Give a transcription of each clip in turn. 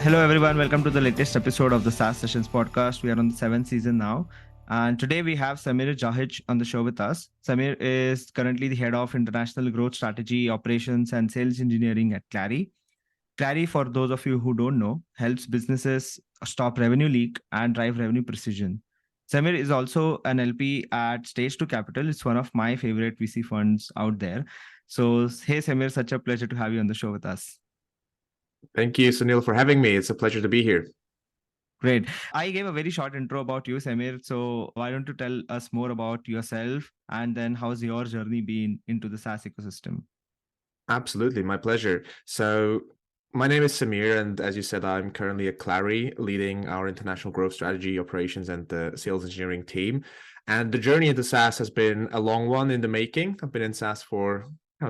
Hello, everyone. Welcome to the latest episode of the SaaS Sessions podcast. We are on the seventh season now. And today we have Semir Jahic on the show with us. Semir is currently the head of international growth strategy, operations, and sales engineering at Clari. Clari, for those of you who don't know, helps businesses stop revenue leak and drive revenue precision. Semir is also an LP at Stage 2 Capital. It's one of my favorite VC funds out there. So, hey, Semir, such a pleasure to have you on the show with us. Thank you, Sunil, for having me. It's a pleasure to be here. Great. I gave a very short intro about you, Semir. So why don't you tell us more about yourself and then how's your journey been into the SaaS ecosystem? Absolutely, my pleasure. So my name is Semir, and as you said, I'm currently at Clari, leading our international growth strategy, operations, and the sales engineering team. And the journey into SaaS has been a long one in the making. I've been in SaaS for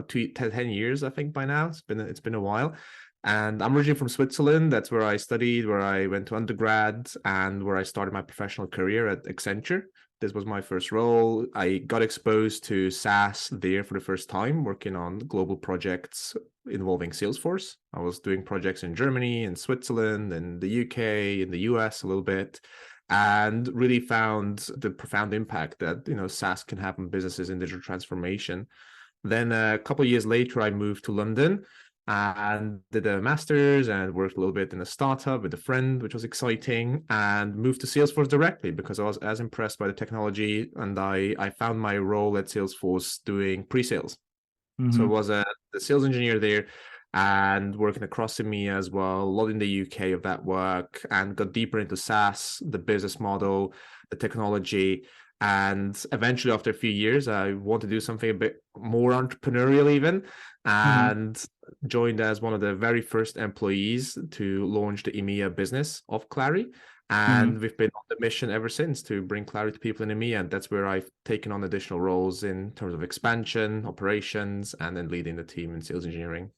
10 years, I think, by now. It's been a while. And I'm originally from Switzerland. That's where I studied, where I went to undergrad, and where I started my professional career at Accenture. This was my first role. I got exposed to SaaS there for the first time, working on global projects involving Salesforce. I was doing projects in Germany, in Switzerland, in the UK, in the US a little bit, and really found the profound impact that SaaS can have on businesses in digital transformation. Then a couple of years later, I moved to London and did a master's and worked a little bit in a startup with a friend, which was exciting, and moved to Salesforce directly because I was as impressed by the technology, and I found my role at Salesforce doing pre-sales. So I was the sales engineer there and working across EMEA as well, a lot in the UK of that work, and got deeper into SaaS, the business model, the technology. And eventually, after a few years, I wanted to do something a bit more entrepreneurial even, and joined as one of the very first employees to launch the EMEA business of Clari. And we've been on the mission ever since to bring Clari to people in EMEA. And that's where I've taken on additional roles in terms of expansion, operations, and then leading the team in sales engineering.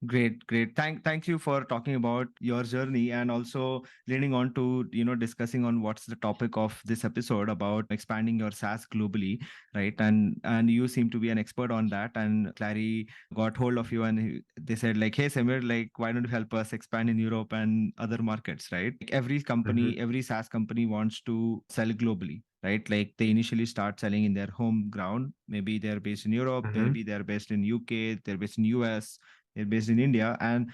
Great. Thank you for talking about your journey and also leading on to, discussing on what's the topic of this episode about expanding your SaaS globally, right? And you seem to be an expert on that. And Clary got hold of you and they said like, hey, Semir, like, why don't you help us expand in Europe and other markets, right? Every company, every SaaS company wants to sell globally, right? Like they initially start selling in their home ground. Maybe they're based in Europe, maybe they're based in UK, they're based in US, they're based in India, and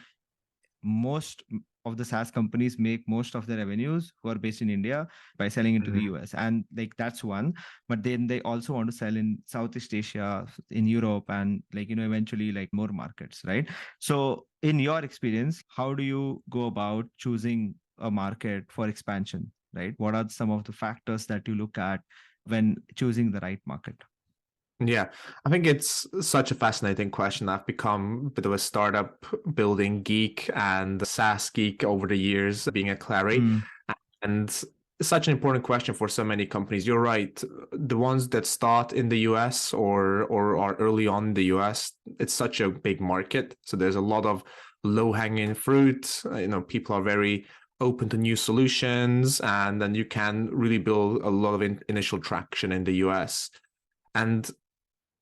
most of the SaaS companies make most of their revenues who are based in India by selling into the US. And like that's one. But then they also want to sell in Southeast Asia, in Europe, and eventually like more markets, right? So in your experience, how do you go about choosing a market for expansion, right? What are some of the factors that you look at when choosing the right market? Yeah, I think it's such a fascinating question. I've become a bit of a startup building geek and SaaS geek over the years, being at Clari. And it's such an important question for so many companies. You're right. The ones that start in the US or are early on in the US, it's such a big market. So there's a lot of low-hanging fruit. People are very open to new solutions, and then you can really build a lot of initial traction in the US. And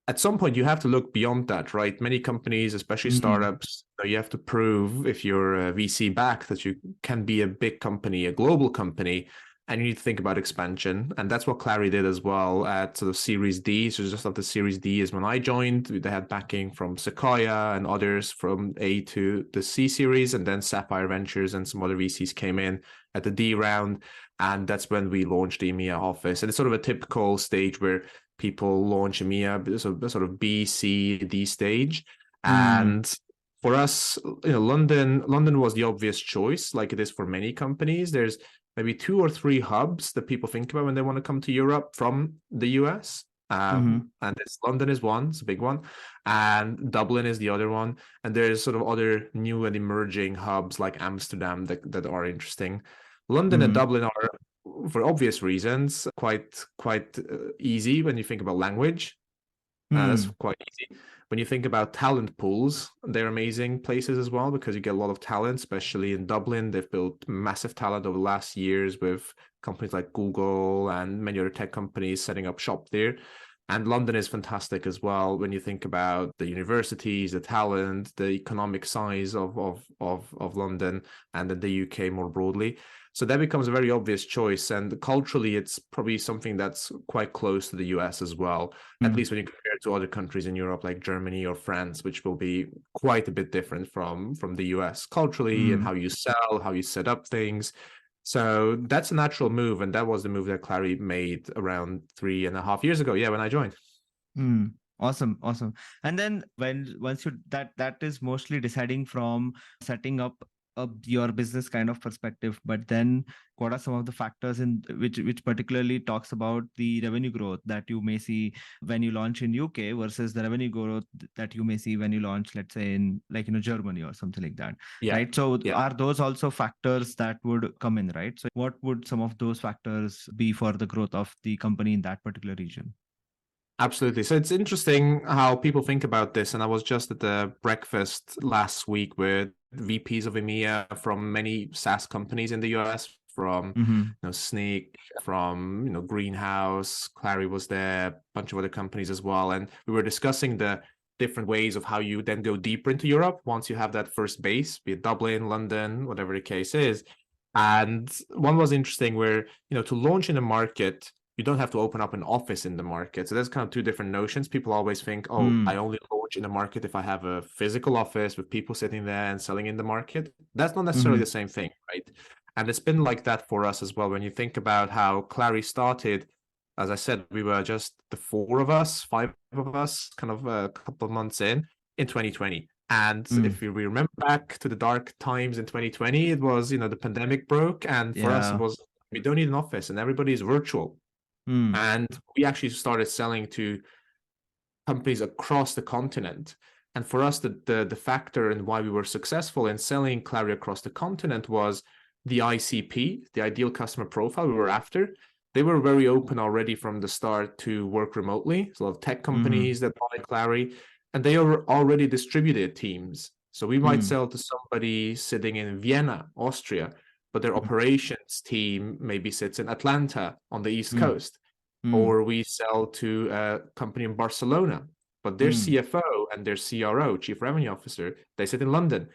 at some point you have to look beyond that, right? Many companies, especially startups, you have to prove if you're a VC back that you can be a big company, a global company, and you need to think about expansion. And that's what Clari did as well at sort of Series D. So just after Series D is when I joined. They had backing from Sequoia and others from A to the C series, and then Sapphire Ventures and some other VCs came in at the D round. And that's when we launched the EMEA office. And it's sort of a typical stage where people launch EMEA, so sort of B, C, D stage. And for us, London was the obvious choice, like it is for many companies. There's maybe 2 or 3 hubs that people think about when they want to come to Europe from the US. And London is one, it's a big one, and Dublin is the other one. And there's sort of other new and emerging hubs like Amsterdam that are interesting. London and Dublin are, for obvious reasons, quite easy when you think about language. That's quite easy. When you think about talent pools, they're amazing places as well because you get a lot of talent, especially in Dublin. They've built massive talent over the last years with companies like Google and many other tech companies setting up shop there. And London is fantastic as well when you think about the universities, the talent, the economic size of London, and then the UK more broadly. So that becomes a very obvious choice. And culturally, it's probably something that's quite close to the US as well, at least when you compare it to other countries in Europe like Germany or France, which will be quite a bit different from the US culturally and how you sell, how you set up things. So that's a natural move, and that was the move that Clari made around 3.5 years ago. Yeah, when I joined. Awesome, awesome. And then once you that is mostly deciding from setting up your business kind of perspective, but then what are some of the factors in which particularly talks about the revenue growth that you may see when you launch in UK versus the revenue growth that you may see when you launch, let's say, in Germany or something like that, Yeah, right? So yeah, are those also factors that would come in, right? So what would some of those factors be for the growth of the company in that particular region? absolutely. So it's interesting how people think about this. And I was just at the breakfast last week with VPs of EMEA from many SaaS companies in the US, from Sneak, from Greenhouse, Clari was there, a bunch of other companies as well. And we were discussing the different ways of how you then go deeper into Europe once you have that first base, be it Dublin, London, whatever the case is. And one was interesting where, to launch in a market, you don't have to open up an office in the market. So there's kind of two different notions. People always think, oh, I only launch in the market if I have a physical office with people sitting there and selling in the market. That's not necessarily the same thing, right? And it's been like that for us as well. When you think about how Clari started, as I said, we were just the five of us, kind of a couple of months in 2020. And if we remember back to the dark times in 2020, it was, the pandemic broke. And for us, it Yeah. was, we don't need an office and everybody's virtual. And we actually started selling to companies across the continent. And for us, the factor and why we were successful in selling Clari across the continent was the ICP, the ideal customer profile we were after. They were very open already from the start to work remotely. So a lot of tech companies that buy Clari, and they are already distributed teams. So we might sell to somebody sitting in Vienna, Austria, but their operations team maybe sits in Atlanta on the East Coast. Or we sell to a company in Barcelona, but their CFO and their CRO, Chief Revenue Officer, they sit in London.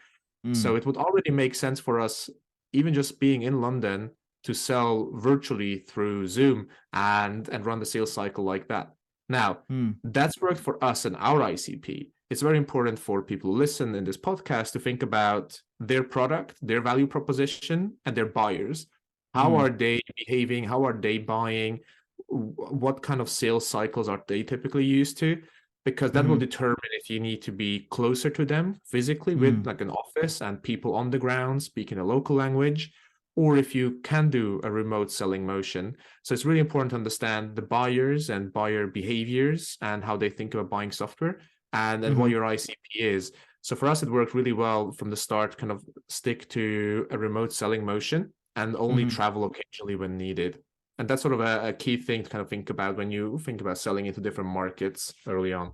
So it would already make sense for us, even just being in London, to sell virtually through Zoom and run the sales cycle like that. Now, that's worked for us and our ICP. It's very important for people who listen in this podcast to think about their product, their value proposition, and their buyers. How are they behaving? How are they buying? What kind of sales cycles are they typically used to? Because that will determine if you need to be closer to them physically with like an office and people on the ground speaking a local language, or if you can do a remote selling motion. So it's really important to understand the buyers and buyer behaviors and how they think about buying software and what your ICP is. So for us, it worked really well from the start, kind of stick to a remote selling motion and only travel occasionally when needed. And that's sort of a key thing to kind of think about when you think about selling into different markets early on.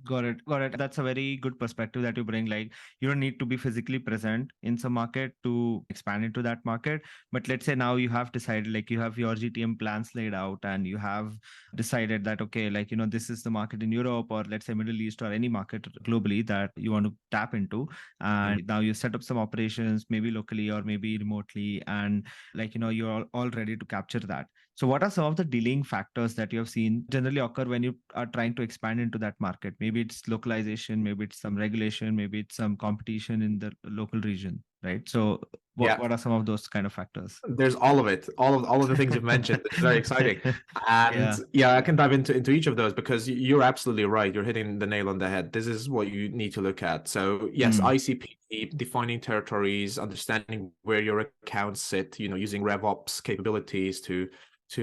Got it. Got it. That's a very good perspective that you bring. Like, you don't need to be physically present in some market to expand into that market. But let's say now you have decided, like, you have your GTM plans laid out and you have decided that, okay, like, this is the market in Europe or let's say Middle East or any market globally that you want to tap into. And now you set up some operations, maybe locally or maybe remotely. And like, you're all ready to capture that. So what are some of the delaying factors that you have seen generally occur when you are trying to expand into that market? Maybe it's localization, maybe it's some regulation, maybe it's some competition in the local region, right? So what are some of those kind of factors? There's all of it, all of the things you've mentioned. It's very exciting. And Yeah. I can dive into each of those because you're absolutely right. You're hitting the nail on the head. This is what you need to look at. So yes, ICP, defining territories, understanding where your accounts sit, using RevOps capabilities to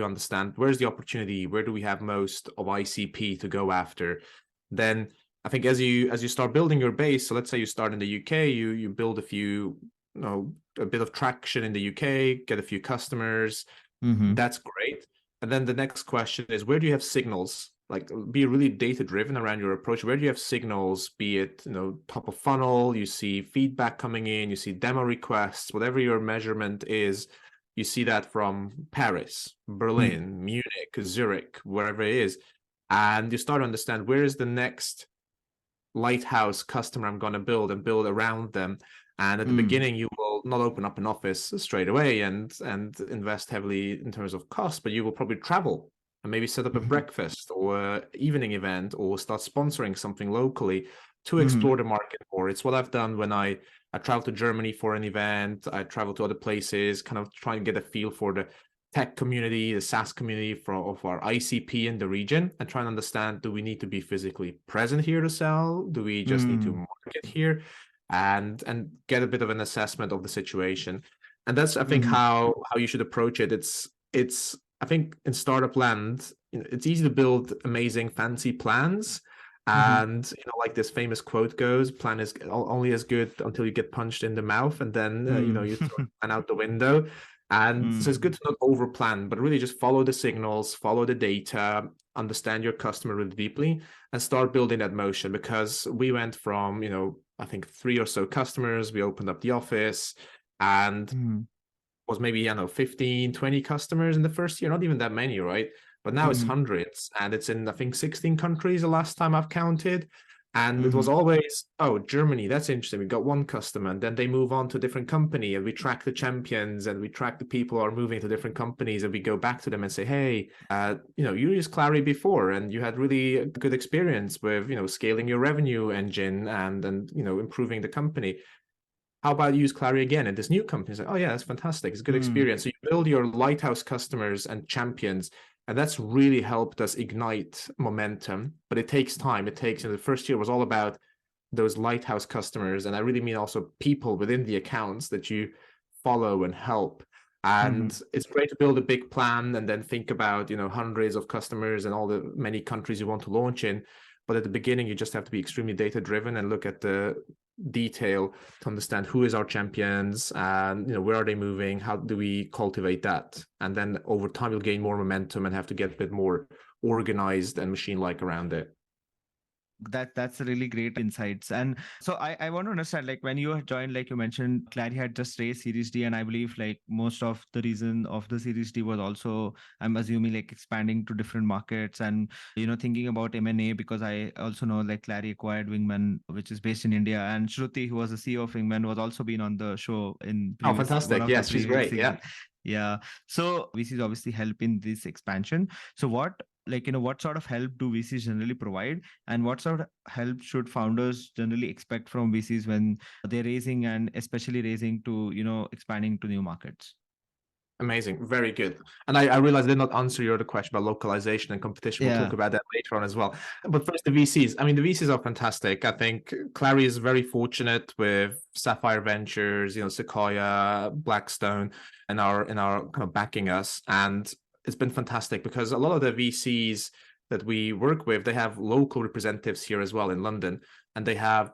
understand where's the opportunity, where do we have most of ICP to go after. Then I think as you start building your base, so let's say you start in the UK, you build a few, a bit of traction in the UK, get a few customers. That's great. And then the next question is, where do you have signals? Like, be really data driven around your approach. Where do you have signals, be it, top of funnel, you see feedback coming in, you see demo requests, whatever your measurement is, you see that from Paris, Berlin, Munich, Zurich, wherever it is. and you start to understand where is the next lighthouse customer I'm going to build and build around them. And at the beginning, you will not open up an office straight away and invest heavily in terms of cost, but you will probably travel and maybe set up a breakfast or an evening event or start sponsoring something locally to explore the market more. It's what I've done when I travel to Germany for an event. I travel to other places, kind of try and get a feel for the tech community, the SaaS community of our ICP in the region, and try and understand, do we need to be physically present here to sell? Do we just need to market here? And get a bit of an assessment of the situation. And that's, I think, how you should approach it. It's I think in startup land, it's easy to build amazing fancy plans. And like this famous quote goes, plan is only as good until you get punched in the mouth, and then you throw the plan out the window. And so it's good to not over plan, but really just follow the signals, follow the data, understand your customer really deeply, and start building that motion. Because we went from, I think 3 or so customers, we opened up the office, and was maybe, 15, 20 customers in the first year, not even that many, right? But now it's hundreds, and it's in, I think, 16 countries the last time I've counted. And it was always, oh, Germany, that's interesting. We got one customer, and then they move on to a different company, and we track the champions, and we track the people who are moving to different companies, and we go back to them and say, hey, you used Clari before, and you had really good experience with, scaling your revenue engine and improving the company. How about use Clari again at this new company? It's like, oh yeah, that's fantastic. It's a good experience. So you build your lighthouse customers and champions, and that's really helped us ignite momentum. But it takes time. It takes, the first year was all about those lighthouse customers. And I really mean also people within the accounts that you follow and help. And it's great to build a big plan and then think about, hundreds of customers and all the many countries you want to launch in. But at the beginning, you just have to be extremely data driven and look at the detail to understand who is our champions and where are they moving, how do we cultivate that, and then over time you'll gain more momentum and have to get a bit more organized and machine-like around it. That's really great insights. And so I want to understand, like when you joined, like you mentioned, Clari had just raised Series D, and I believe like most of the reason of the Series D was also, I'm assuming, like expanding to different markets and thinking about M&A, because I also know like Clari acquired Wingman, which is based in India, and Shruti, who was the CEO of Wingman, was also been on the show in previous, fantastic. one of Yes, the she's previous great. seasons. Yeah. So VCs obviously help in this expansion. So what, what sort of help do VCs generally provide, and what sort of help should founders generally expect from VCs when they're raising, and especially raising to, expanding to new markets? Amazing. Very good. And I realized I did not answer your other question about localization and competition. We'll talk about that later on as well. But first, the VCs. I mean, the VCs are fantastic. I think Clari is very fortunate with Sapphire Ventures, Sequoia, Blackstone, and our kind of backing us. And it's been fantastic because a lot of the VCs that we work with, they have local representatives here as well in London. And they have,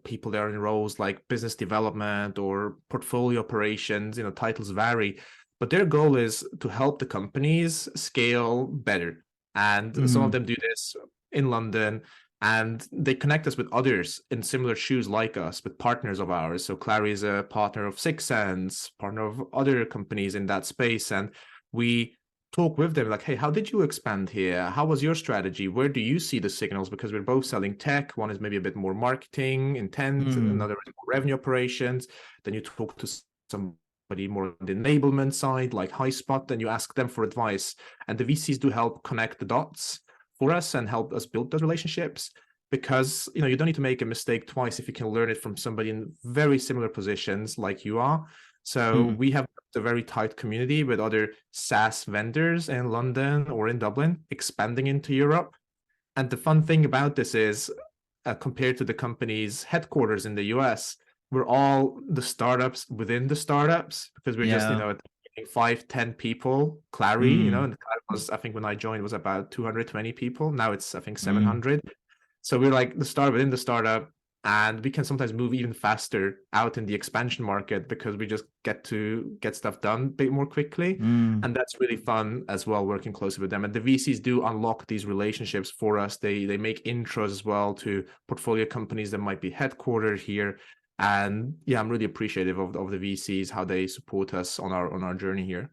people there in roles like business development or portfolio operations, titles vary. But their goal is to help the companies scale better. And some of them do this in London, and they connect us with others in similar shoes like us, with partners of ours. So Clari is a partner of Six Sense, partner of other companies in that space. And we talk with them like, hey, how did you expand here? How was your strategy? Where do you see the signals? Because we're both selling tech. One is maybe a bit more marketing intent, another is more revenue operations. Then you talk to some more on the enablement side, like HighSpot, and you ask them for advice. And the VCs do help connect the dots for us and help us build those relationships, because you don't need to make a mistake twice if you can learn it from somebody in very similar positions like you are. So we have a very tight community with other SaaS vendors in London or in Dublin expanding into Europe. And the fun thing about this is, compared to the company's headquarters in the US, we're all the startups within the startups, because we're just, 5-10 people. Clari, and Clari was, I think when I joined, was about 220 people. Now it's, I think, 700. So we're like the startup within the startup, and we can sometimes move even faster out in the expansion market because we just get to get stuff done a bit more quickly. And that's really fun as well, working closely with them. And the VCs do unlock these relationships for us. They make intros as well to portfolio companies that might be headquartered here. And yeah, I'm really appreciative of the VCs, how they support us on our journey here.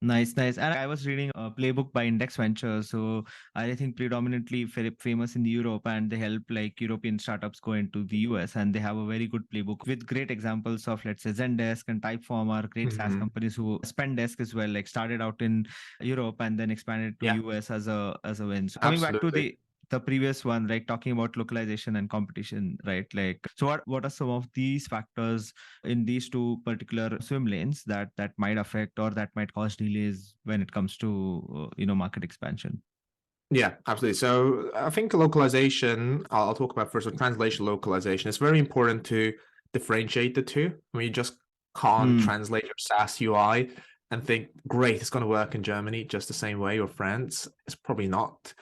Nice, nice. And I was reading a playbook by Index Ventures. So I think predominantly famous in Europe, and they help like European startups go into the US, and they have a very good playbook with great examples of, let's say, Zendesk and Typeform are great SaaS Hmm. companies who Spendesk as well, like started out in Europe and then expanded to Yeah, US as a win. So coming back to absolutely. the previous one, like talking about localization and competition, right? Like, so what are some of these factors in these two particular swim lanes that might affect or that might cause delays when it comes to market expansion? Yeah, absolutely. So I think localization, I'll talk about first, translation localization. It's very important to differentiate the two. I mean, you just can't Mm. translate your SaaS UI and think, great, it's going to work in Germany just the same way or France. It's probably not.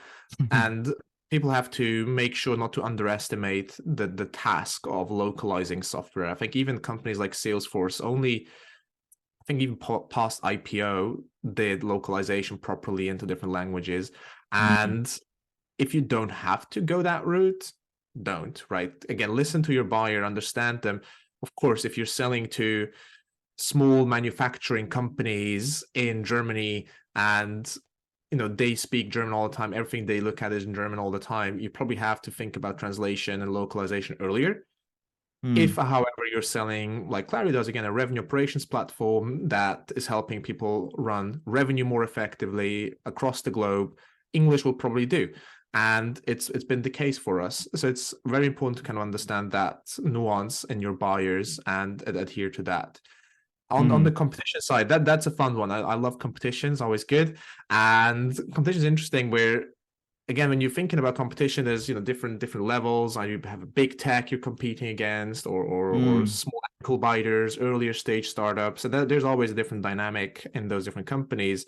And people have to make sure not to underestimate the task of localizing software. I think even companies like Salesforce only, I think even past IPO did localization properly into different languages. Mm. And if you don't have to go that route, don't, right? Again, listen to your buyer, understand them. Of course, if you're selling to small manufacturing companies in Germany and they speak German all the time, everything they look at is in German all the time, you probably have to think about translation and localization earlier. If, Mm. however, you're selling, like Clari does, again, a revenue operations platform that is helping people run revenue more effectively across the globe, English will probably do. And it's been the case for us. So it's very important to kind of understand that nuance in your buyers and adhere to that. On the Mm. competition side, that's a fun one. I love competitions, always good. And competition is interesting where, again, when you're thinking about competition, there's different levels. You have a big tech you're competing against, or Mm. small ankle biters, earlier stage startups. So there's always a different dynamic in those different companies.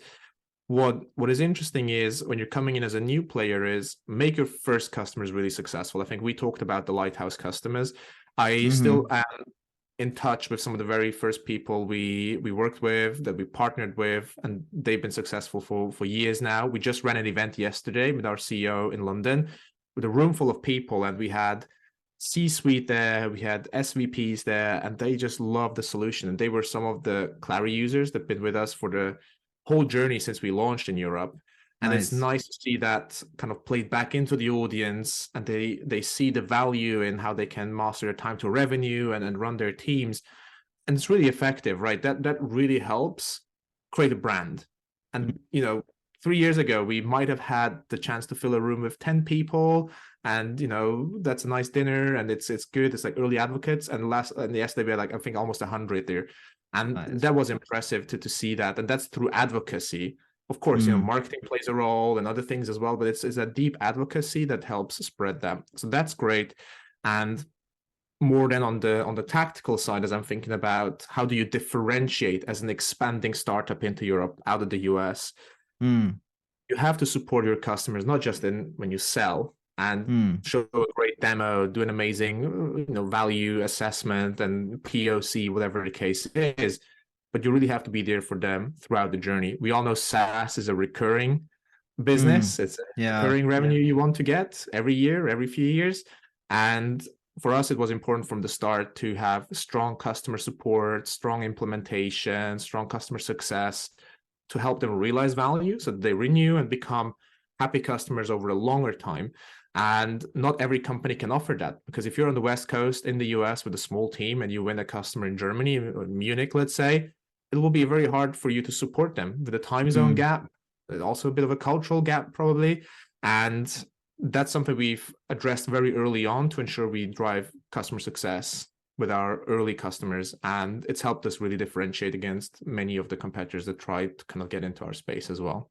What is interesting is when you're coming in as a new player is make your first customers really successful. I think we talked about the lighthouse customers. I still Mm-hmm. am in touch with some of the very first people we worked with, that we partnered with, and they've been successful for years now. We just ran an event yesterday with our CEO in London with a room full of people, and we had C-suite there, we had SVPs there, and they just loved the solution. And they were some of the Clari users that've been with us for the whole journey since we launched in Europe. And it's Nice. nice to see that kind of played back into the audience, and they see the value in how they can master their time to revenue and run their teams. And it's really effective, right? That really helps create a brand. And 3 years ago, we might have had the chance to fill a room with 10 people, and that's a nice dinner, and it's good. It's like early advocates, and yesterday we had, like, I think almost 100 there, and Nice. that was impressive to see that. And that's through advocacy. Of course, Mm. marketing plays a role and other things as well, but it's a deep advocacy that helps spread that. So that's great. And more than on the tactical side, as I'm thinking about how do you differentiate as an expanding startup into Europe out of the US, Mm. you have to support your customers, not just in when you sell and Mm. show a great demo, do an amazing value assessment and POC, whatever the case is, but you really have to be there for them throughout the journey. We all know SaaS is a recurring Mm. business. It's a Yeah. recurring revenue you want to get every year, every few years. And for us, it was important from the start to have strong customer support, strong implementation, strong customer success to help them realize value so that they renew and become happy customers over a longer time. And not every company can offer that, because if you're on the West Coast in the US with a small team and you win a customer in Germany, or Munich, let's say, it will be very hard for you to support them with a time zone Mm. gap, also a bit of a cultural gap, probably. And that's something we've addressed very early on to ensure we drive customer success with our early customers. And it's helped us really differentiate against many of the competitors that try to kind of get into our space as well.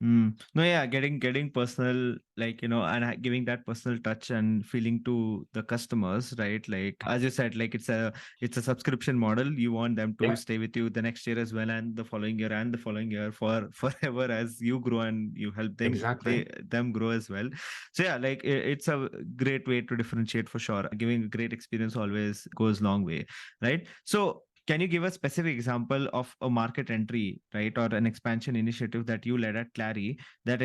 Mm. No, yeah, getting personal, like, and giving that personal touch and feeling to the customers, right? Like as you said, like it's a subscription model. You want them to Yeah, stay with you the next year as well, and the following year and the following year for forever as you grow and you help exactly. them grow as well. So yeah, like it's a great way to differentiate for sure. Giving a great experience always goes long way, right? So can you give a specific example of a market entry, right, or an expansion initiative that you led at Clari that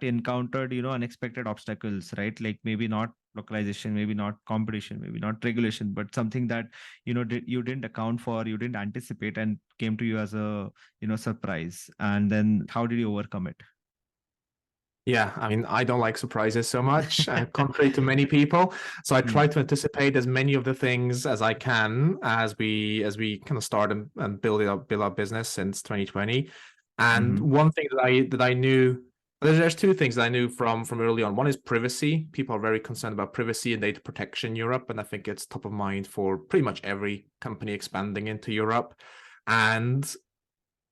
encountered, unexpected obstacles, right? Like maybe not localization, maybe not competition, maybe not regulation, but something that you didn't account for, you didn't anticipate, and came to you as a surprise. And then how did you overcome it? Yeah, I mean, I don't like surprises so much, contrary to many people. So I try Mm, to anticipate as many of the things as I can as we kind of start and build our business since 2020. And mhm, one thing that I knew, there's two things that I knew from early on. One is privacy. People are very concerned about privacy and data protection in Europe, and I think it's top of mind for pretty much every company expanding into Europe. And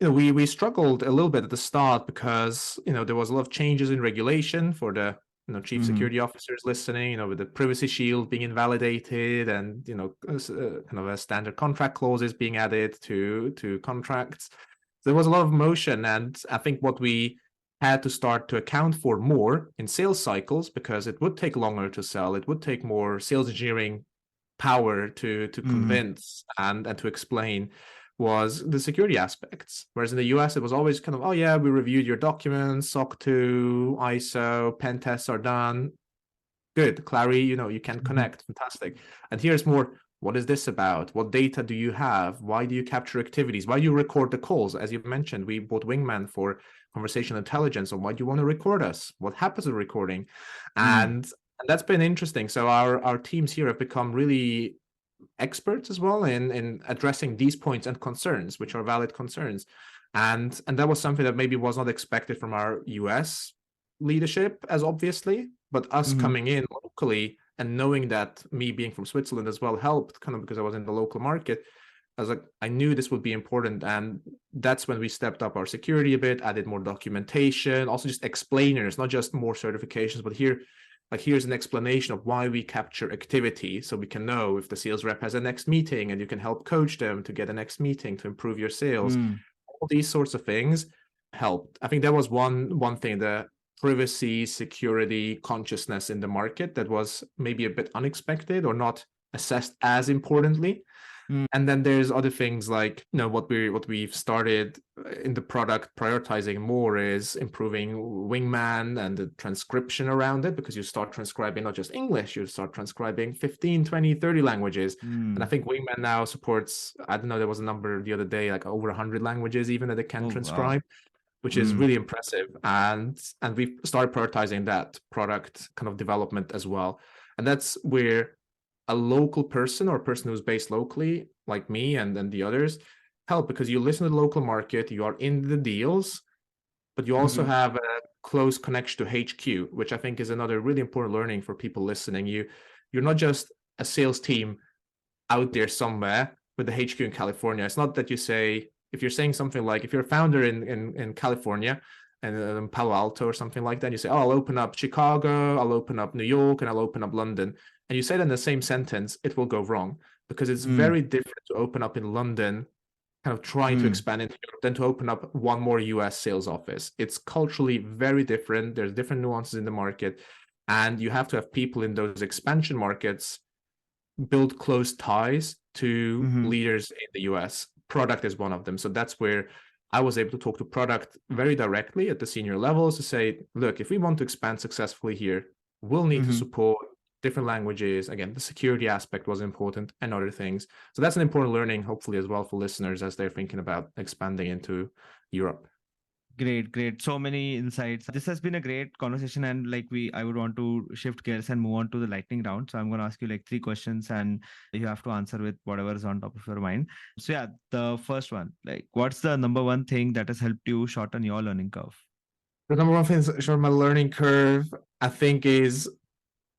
we struggled a little bit at the start because there was a lot of changes in regulation for the chief mhm, security officers listening, with the privacy shield being invalidated, and kind of a standard contract clauses being added to contracts. There was a lot of motion, and I think what we had to start to account for more in sales cycles, because it would take longer to sell, it would take more sales engineering power to mhm, convince and to explain, was the security aspects. Whereas in the US, it was always kind of, oh yeah, we reviewed your documents, SOC 2, ISO, pen tests are done. Good, Clari, you can mhm, connect. Fantastic. And here's more. What is this about? What data do you have? Why do you capture activities? Why do you record the calls? As you mentioned, we bought Wingman for conversational intelligence. So why do you want to record us? What happens to recording? mm, And that's been interesting. So our teams here have become really experts as well in addressing these points and concerns, which are valid concerns. And that was something that maybe was not expected from our US leadership as obviously, but us mhm, coming in locally and knowing that, me being from Switzerland as well, helped, kind of because I was in the local market. I was like, I knew this would be important. And that's when we stepped up our security a bit, added more documentation, also just explainers, not just more certifications, but here's an explanation of why we capture activity, so we can know if the sales rep has a next meeting, and you can help coach them to get a next meeting to improve your sales. mm, All these sorts of things helped. I think that was one thing, the privacy, security consciousness in the market, that was maybe a bit unexpected or not assessed as importantly. mm, And then there's other things like, what we've started in the product prioritizing more is improving Wingman and the transcription around it, because you start transcribing not just English, you start transcribing 15, 20, 30 languages. And I mm. think Wingman now supports, I don't know, there was a number the other day, like over 100 languages even that it can Oh, wow. transcribe, which is Mm, really impressive. And we've started prioritizing that product kind of development as well. And that's where a local person, or a person who's based locally, like me and the others, help, because you listen to the local market, you are in the deals, but you also mhm, have a close connection to HQ, which I think is another really important learning for people listening. You're not just a sales team out there somewhere with the HQ in California. It's not that you say, if you're saying something like, if you're a founder in California and in Palo Alto or something like that, you say, oh, I'll open up Chicago, I'll open up New York, and I'll open up London. And you say that in the same sentence, it will go wrong, because it's mm, very different to open up in London, kind of trying to mm, expand into Europe, than to open up one more US sales office. It's culturally very different. There's different nuances in the market. And you have to have people in those expansion markets build close ties to mhm, leaders in the US. Product is one of them. So that's where I was able to talk to product very directly at the senior levels to say, look, if we want to expand successfully here, we'll need to mhm. support different languages. Again, the security aspect was important, and other things. So that's an important learning, hopefully, as well for listeners as they're thinking about expanding into Europe. Great, great. So many insights. This has been a great conversation, and I would want to shift gears and move on to the lightning round. So I'm going to ask you like three questions, and you have to answer with whatever is on top of your mind. So yeah, the first one, like, what's the number one thing that has helped you shorten your learning curve? The number one thing is, sure, my learning curve, I think, is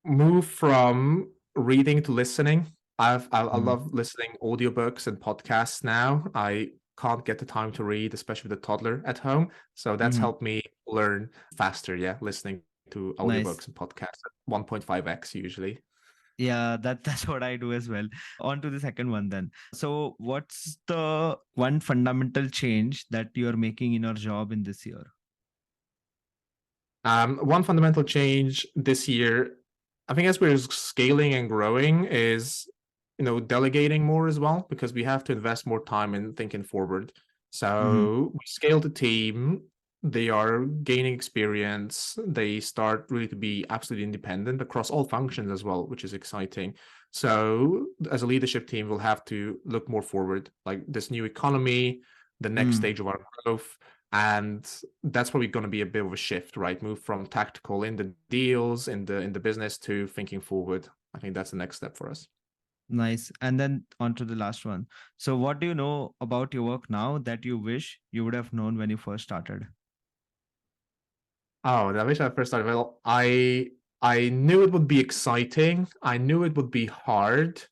move from reading to listening. I Mm, love listening audiobooks and podcasts now. I can't get the time to read, especially with a toddler at home. So that's mhm. helped me learn faster. Yeah, listening to Nice. audiobooks and podcasts at 1.5x usually. Yeah, that's what I do as well. On to the second one then. So, what's the one fundamental change that you're making in your job in this year? One fundamental change this year, I think, as we're scaling and growing, is delegating more as well, because we have to invest more time in thinking forward. Mm-hmm. So we scaled the team. they are gaining experience. They start really to be absolutely independent across all functions as well, which is exciting. So as a leadership team, we'll have to look more forward, like this new economy, the next stage of our growth. And that's probably going to be a bit of a shift, right? Move from tactical in the deals, in the business, to thinking forward. I think that's the next step for us. Nice. And then on to the last one. So what do you know about your work now that you wish you would have known when you first started? Oh, I wish I first started. Well, I knew it would be exciting. I knew it would be hard.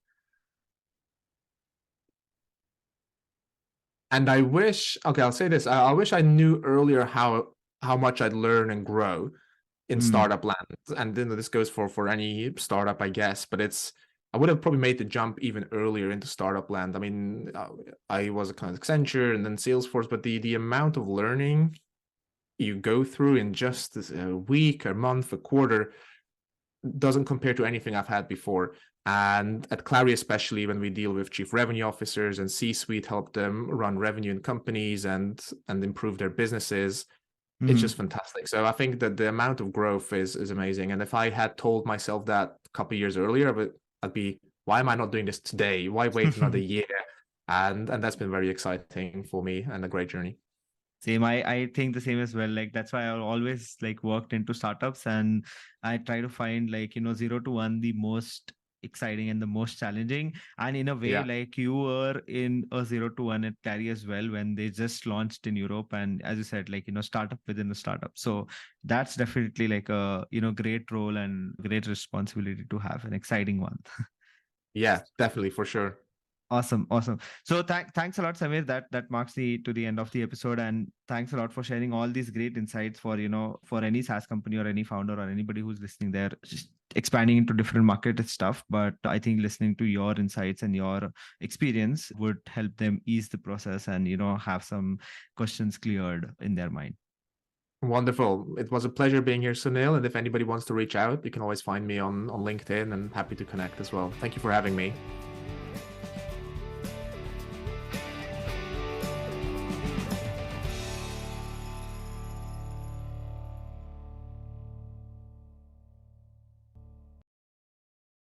And I wish, okay, I'll say this. I wish I knew earlier how much I'd learn and grow in startup land. And then this goes for any startup, I guess. But I would have probably made the jump even earlier into startup land. I mean, I was a kind of Accenture and then Salesforce, but the amount of learning you go through in just a week, a month, a quarter doesn't compare to anything I've had before. And at Clari, especially when we deal with chief revenue officers and C-suite, help them run revenue in companies and improve their businesses, it's just fantastic. So I think that the amount of growth is amazing. And if I had told myself that a couple of years earlier, I'd be, why am I not doing this today? Why wait another year? And that's been very exciting for me and a great journey. Same. I think the same as well. Like that's why I always like worked into startups, and I try to find like, 0 to 1 the most exciting and the most challenging. And in a way, Yeah. like you were in a 0 to 1 at Clari as well when they just launched in Europe. And as you said, like, startup within a startup. So that's definitely like a, great role and great responsibility to have, an exciting one. Yeah, definitely, for sure. Awesome, awesome. So thanks a lot, Samir. That marks the end of the episode, and thanks a lot for sharing all these great insights for for any SaaS company or any founder or anybody who's listening there, just expanding into different market stuff. But I think listening to your insights and your experience would help them ease the process and have some questions cleared in their mind. Wonderful. It was a pleasure being here, Sunil. And if anybody wants to reach out, you can always find me on LinkedIn, and happy to connect as well. Thank you for having me.